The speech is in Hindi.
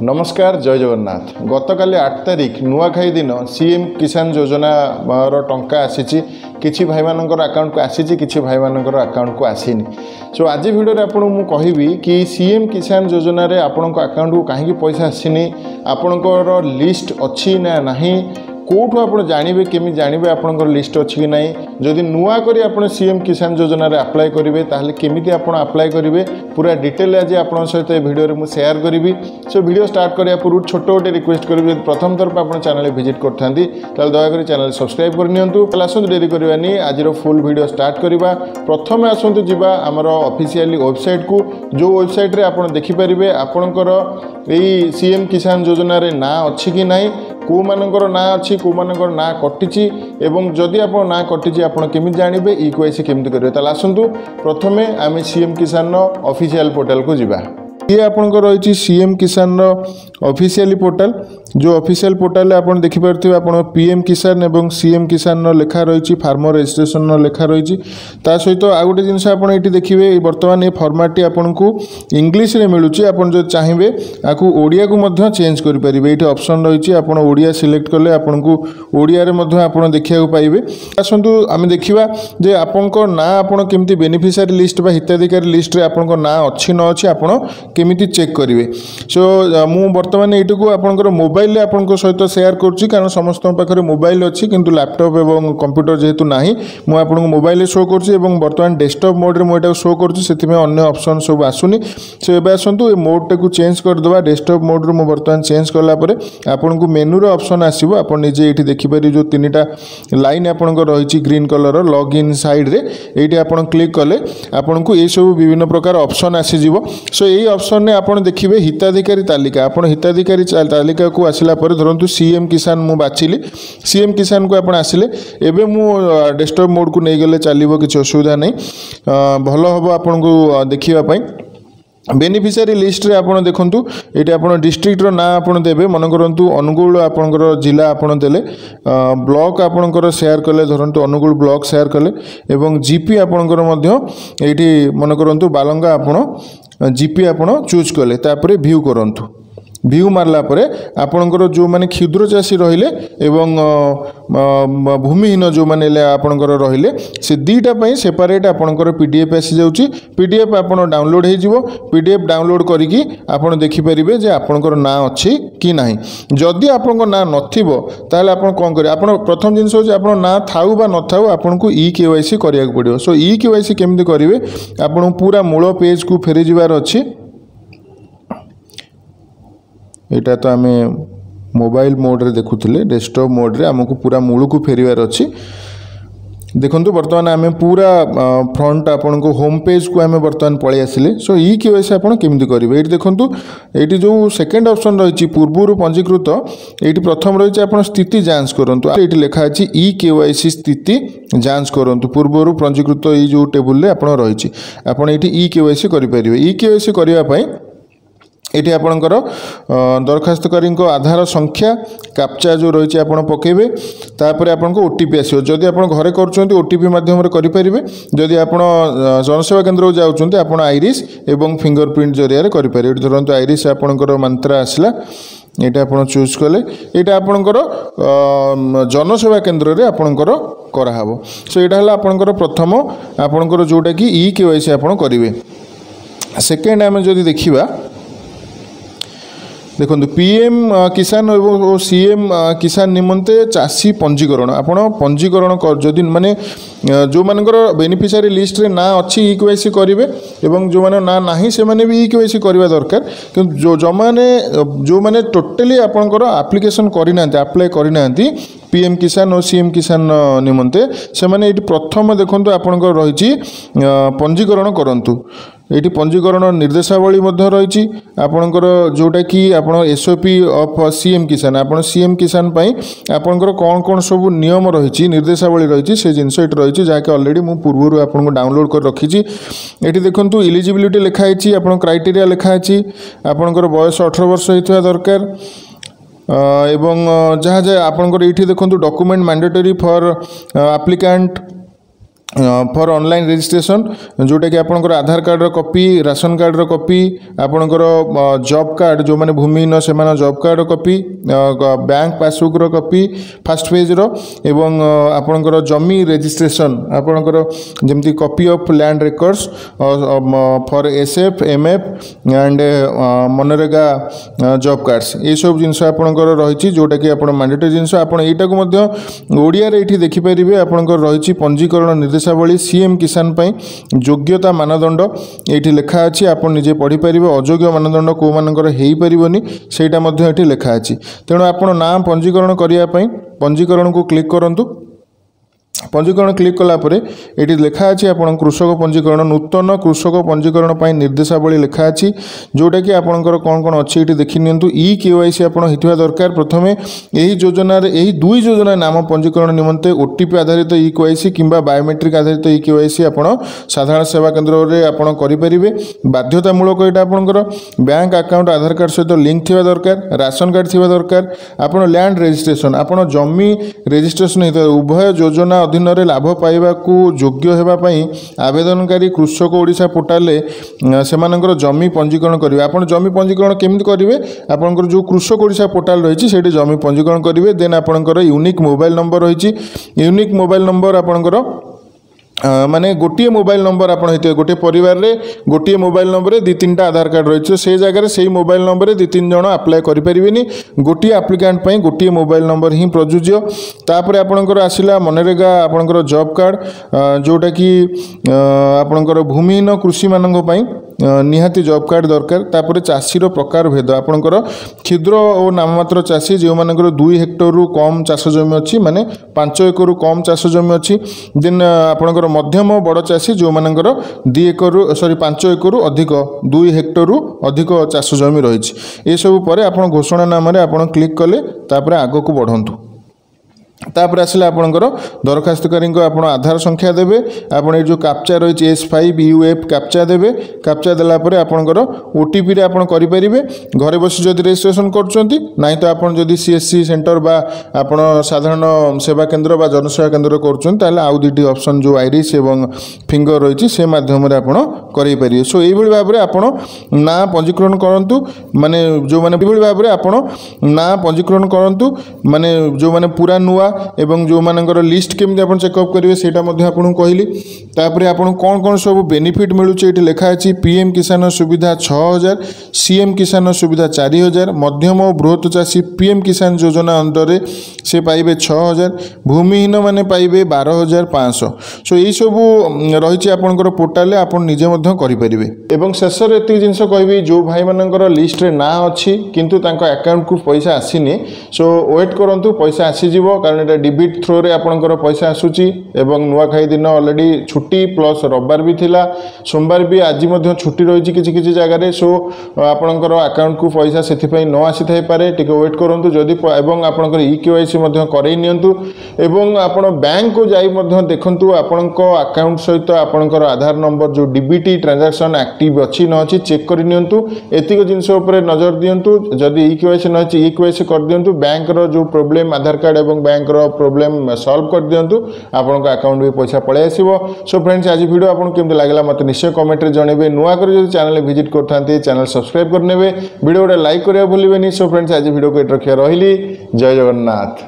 नमस्कार जय जगन्नाथ। गतकाली 8 तारिख नुआखाई दिन सीएम किसान योजना टंका आसी किछि भाई मानकर अकाउंट को आसी किछि भाई मानकर अकाउंट को आसीनी। सो आज वीडियो आपको मुझे कहबी कि सीएम किसान योजना रे आपण अकाउंट को कहीं पैसा आसीनी, आपणकर लिस्ट अच्छी ना नहीं, कौटू आप जानवे केमी जानवे आपंकर लिस्ट अच्छी कि नहीं, जदि नुआ करी आपण सीएम किसान योजना रे अप्लाई करेंगे ताहले केमिति आपण अप्लाई करेंगे पूरा डिटेल आज आपन सहित वीडियो में शेयर करी। सो वीडियो स्टार्ट करिया पूर्व छोट गोटे रिक्वेस्ट करी, प्रथम थर आप चैनल विजिट करथांती ताल दयाकोरी चैनल सब्सक्राइब करनियंतु। आसतु डेरी करवानी आज फुल वीडियो स्टार्ट करवा। प्रथम आसतु जीवा आमर ऑफिशियली वेबसाइट को, जो वेबसाइट रे आपण देखि परिबे आपणकर एई सीएम किसान योजना रे ना अच्छी कि नहीं, को मानकर ना अच्छी को मानकर ना कटिची, एवं जदि आप ना कटिची आपण केमी जानबे ई क्वेसी केमती करिवे। ताल आसतु प्रथमे आम सीएम किसान ऑफिशियल पोर्टल को जीवा। ये आपंकर रही सीएम किसान ऑफिशियल पोर्टल, जो ऑफिशियल पोर्टल आप देखिपे आप पीएम किसान एवं सीएम किसान लेखा रही, फार्मर रजिस्ट्रेशन लेखा रही। ता सहित आ गोटे जिनस आप ये देखिए बर्तमान ये फॉर्मेट आपन को इंग्लिश रे मिलूँ, आप जो चाहिए आपको ओडिया को चेंज करेंगे। ये ऑप्शन रही आप ओडिया सिलेक्ट कले आपन को ओडिया आप देखा पाइबे। आसतु आम देखा जे आपण ना आपण केमती बेनिफिशियरी लिस्ट बा हिताधिकारी लिस्ट रे आपण ना अच्छी न अच्छी आपण केमिति चेक करेंगे। सो मु बर्तमान ये आपंकर मोबाइल आपन सहित शेयर करुँच, कारण समस्त पाखे मोबाइल अच्छी किंतु लैपटॉप एवं कंप्यूटर जेहेतु ना मुझे आपको मोबाइल शो करुँच, बर्तमान डेस्कटॉप मोड रे मुझे शो करुँच, से अन्य ऑप्शन सब आसुनी। सो ए आसतु ये मोड टाक चेंज करदे। डेस्कटॉप मोड रे मुझे बर्तमान चेंज कलापर आपन को मेनूर ऑप्शन आसो, आप निजे ये देखिपारे जो 3टा लाइन आपंकर रही green colour log in side रे, ये आप क्लिक कले आपन को ये सब विभिन्न प्रकार ऑप्शन आसीज। सो यही ऑप्शन ने आप देखिए हिताधिकारी तालिका, आप हिताधिकारी तालिका को आसला पर धरतु सीएम किसान मु बाछिली, सीएम किसान को आप आसिले एबे मु डेस्कटॉप मोड को नहीं गले चलो, किसी असुविधा नहीं, भल हम आपन को देखापी। बेनिफिशियरी लिस्ट रे आपन देखंतु ये आपन डिस्ट्रिक्ट रो ना आपन देबे, मन करंतु अनुगुल आपनकर जिला आपन देले, ब्लॉक आपनकर शेयर कले धरंतु अनुगुल ब्लॉक शेयर कले, एवं जीपी आपनकर मध्य एठी मन करंतु बालंगा आपन जीपी आपन चूज कले, तापरे व्यू करंतु। व्यू मारला परे आपनकर जो माने क्षुद्र चाषी रहिले एवं भूमिहीन जो माने आपनकर रहिले से दीटा पई सेपरेट आपनकर पीडीएफ आसी जाउची। पीडीएफ आपन डाउनलोड हे जिवो, पीडीएफ डाउनलोड करिकी आपन देखि परिबे जे आपनकर ना अछि कि नाही। जदि आपनकर ना नथिबो ताले आपन कोन करी, आपन प्रथम जिंस होची आपन ना थाउ बा न थाउ आपन को ई केवाईसी करिया पड़ियो। सो ई केवाईसी केमति करिवे, आपन पूरा मूल पेज को फेरी जिवार अछि। यहाँ तो आम मोबाइल मोड रे देखुले, डेस्कटॉप मोड रे आमको पूरा मूल को फेरवार अच्छी। देखो बर्तमान आम पूरा फ्रंट आपन को होम पेज को आम बर्तमान पलि आसिले। सो ई केवाईसी आपन केमती करेंगे, ये देखो ये जो सेकेंड ऑप्शन रही पूर्व पंजीकृत, ये प्रथम रही आप स्थिति जांच करूँ, ये लिखा अच्छी ई केवाईसी स्थिति जांच करूँ। पूर्व पंजीकृत ये जो टेबुल आप रही आपड़ ये ई केवाईसी करेंगे। ई केवाईसी करने ये आपणकर दरखास्तकारी आधार संख्या कैप्चा जो रही है पकेबे, तापर आपको ओटीपी आसो। जदि आप घरे कर ओटीपी माध्यम करेंगे, जदि आप जनसेवा केन्द्र को जाऊँच आप आईरिश एवं फिंगरप्रिंट जरिया करेंगे। धरतु आईरिश आपणकर मंत्रा आसला, ये आप चूज कले, यहाँ आपणकर जनसेवा केन्द्र में आपणकर कराहब। सो यहाँ है आपणकर प्रथम आपणकर जोटा कि ई केवाईसी आप करेंगे। सेकेंड आम जदि देखा देखो पीएम किसान और सीएम किसान निमंते चाषी पंजीकरण, आपड़ पंजीकरण जदि माने जो मानकर बेनिफिशियरी लिस्ट रे ना अच्छी ई केवाईसी करेंगे, एवं जो माने ना नहीं से माने भी ई केवाईसी करवा दरकार। किंतु जो माने टोटली आपनकर एप्लिकेशन करना अप्लाई करना पीएम किसान और सीएम किसान निमंते, से माने ये प्रथम देखो आपनकर रही पंजीकरण करंतु। ये पंजीकरण निर्देशावली रही आपणकर जोटा कि आप एसओपी ऑफ सीएम किसान, आप सीएम किसान आपणकर कौन कौन सब नियम रही निर्देशावली रही से जिनस ये रही जहाँकि ऑलरेडी मुझे पूर्व आपको डाउनलोड कर रखी। ये देखो इलिजिबिलिटी लिखाई आप क्राइटेरिया लिखाई आपणकर बयस 18 वर्ष होता दरकार, एवं जहाँ जहाँ आपणकर ये देखो document mandatory for applicant for online registration जोटा कि आपंकर Aadhaar card copy ration card copy आपंकर जॉब कार्ड जो मैंने भूमिहीन से job card copy bank passbook copy first page एवं आपंकर जमी रजिस्ट्रेशन आपंकर जमी copy of land records for SF MF and मनरेगा जॉब कार्ड्स ये सब जिनस आपंकर रही जोटा कि आप मैंडेटरी जिनस आप ओडिया ये देखिपारे आपंकर रही पंजीकरण निर्देशावली सीएम किसान पाई योग्यता मानदंड ये लिखा अच्छी आप निजे पढ़ी पारे अयोग्य मानदंड कौ मानकर हो पारनि सेटा ये लिखा अच्छी तेणु आप नाम पंजीकरण करने पंजीकरण को क्लिक करूँ पंजीकरण क्लिक कलापर ये लिखा अच्छी आप कृषक पंजीकरण नूतन कृषक पंजीकरण पर निर्देशावली लिखा अच्छी जोटा कि आपंकर कौन कौन अच्छी ये देखी नियंतु ई केवाईसी आप होता दरकार प्रथम यही योजन यही दुई योजना नाम पंजीकरण निमंते ओटीपी आधारित ई केवाईसी किंबा बायोमेट्रिक आधारित ई केवाईसी आप साधारण सेवा केन्द्र में आपरे बाध्यतामूलक यहाँ आपंकर बैंक अकाउंट आधार कार्ड सहित लिंक थी दरकार राशन कार्ड थी दरकार आप लैंड रजिस्ट्रेशन आप जमी रजिस्ट्रेशन होता उभय योजना अधीन लाभ पाइबा योग्य होगापाई आवेदनकारी कृषक ओडिशा पोर्टाल से जमी पंजीकरण करेंगे आप जमी पंजीकरण केमी करेंगे आपंकर जो कृषक ओडिशा पोर्टाल रही है जमी पंजीकरण करेंगे देन आपंकर यूनिक मोबाइल नंबर रही यूनिक मोबाइल नंबर आपंकर माने गोटे मोबाइल नंबर आप गोटे परिवार रे गोटे मोबाइल नंबर दी तीन आधार कार्ड रही से जगह से मोबाइल नंबर दी तीन जन अप्लाई करें गोटे आप्लिकांट पर गोटे मोबाइल नंबर ही प्रযোज्य तापर आपणकर आसला मनरेगा आपणकर जॉब कार्ड जोटा कि आपणकर भूमिहीन कृषि मानक निहाती जॉब कार्ड दरकार तापर चाषीर प्रकार भेद आपणकर क्षुद्र और नाममात्र चाषी जो मानकर 2 हेक्टर रु कम चाष जमी अच्छी माने 5 एकर रु कम चाष जमी अच्छी देन आपणकर मध्यम बड़ चाषी जो मानकर 2 एकर सॉरी 5 एकर अधिक 2 हेक्टर रु अधिक चाष जमी रही ये सब पर आप घोषणा नाम आप क्लिक कले तापर आग को बढ़ंतु तापर आसला आपणकर दरखास्तकारी आप आधार संख्या देवे आपड़ जो कैप्चा रही S5UF कैप्चा देवे कैप्चा देलापर आपणकर ओटीपी आप करें घरे बस जदि रजिस्ट्रेशन करुँच ना तो आप CSC सेंटर बा आप साधारण सेवा केन्द्र बा जनसेवा केन्द्र करुँच आउ दुटी ऑप्शन जो आईरिस एवं फिंगर रही से माध्यम करें सो ये भाव में आप ना पंजीकरण करूँ माने जो मैंने भाव में आप ना पंजीकरण करूँ माने जो मैंने पूरा नुआ एवं जो मानकर लिस्ट केमी आप चेकअप करेंगे सेटा आपको कहली तापर आपको कौन कौन सब बेनिफिट मिलूँ ये लिखा अच्छी पीएम किसान सुविधा 6000 सीएम किसान सुविधा 4000 मध्यम और बृहत चाषी पीएम किसान योजना अंडर से पाइबे 6000 भूमिहीन माने पाइबे 12500 सो यही सब रही आपंकर पोर्टाल आप निजे करें एवं शेष ये जिनस कहि जो भाई मानकर लिस्ट रे ना अच्छी किंतु तांको अकाउंट को पैसा आसीनी सो वेट करंतु पैसा आसीजिव कारण ये डिबिट थ्रो रे आपंकर पैसा आसूची एवं नुआखाई दिन ऑलरेडी छुट्टी प्लस रविवार भी थिला सोमवार भी आज छुट्टी रही किसी जगह सो आपंकर अकाउंट को पैसा से न आसी थाई पारे टिके वेट करंतु जदि एवं आपंकर ई केवाईसी करई नियंतु एवं आपण बैंक को जाई देखंतु आपंको अकाउंट सहित आपंकर आधार नंबर जो डीबीटी ट्रांजैक्शन एक्टिव अच्छी न अच्छी चेक कर नियंतु एतिक जिनस उपर नजर दियंतु जदि ई केवाईसी न अच्छी ई केवाईसी कर दियंतु बैंक रो जो प्रॉब्लम आधार कार्ड एवं बैंक रो प्रॉब्लम सॉल्व कर दियंतु आपनका अकाउंट भी पैसा पळे आसीबो सो फ्रेंड्स आज वीडियो आपन केमते लागला मते निश्चय कमेंट रे जणेबे नुआ कर जदि चैनल विजिट करथांते चैनल सब्सक्राइब करनेबे वीडियो लाइक करिया भूलिबेनी सो फ्रेंड्स आज वीडियो को रखिया रहिली जय जगन्नाथ।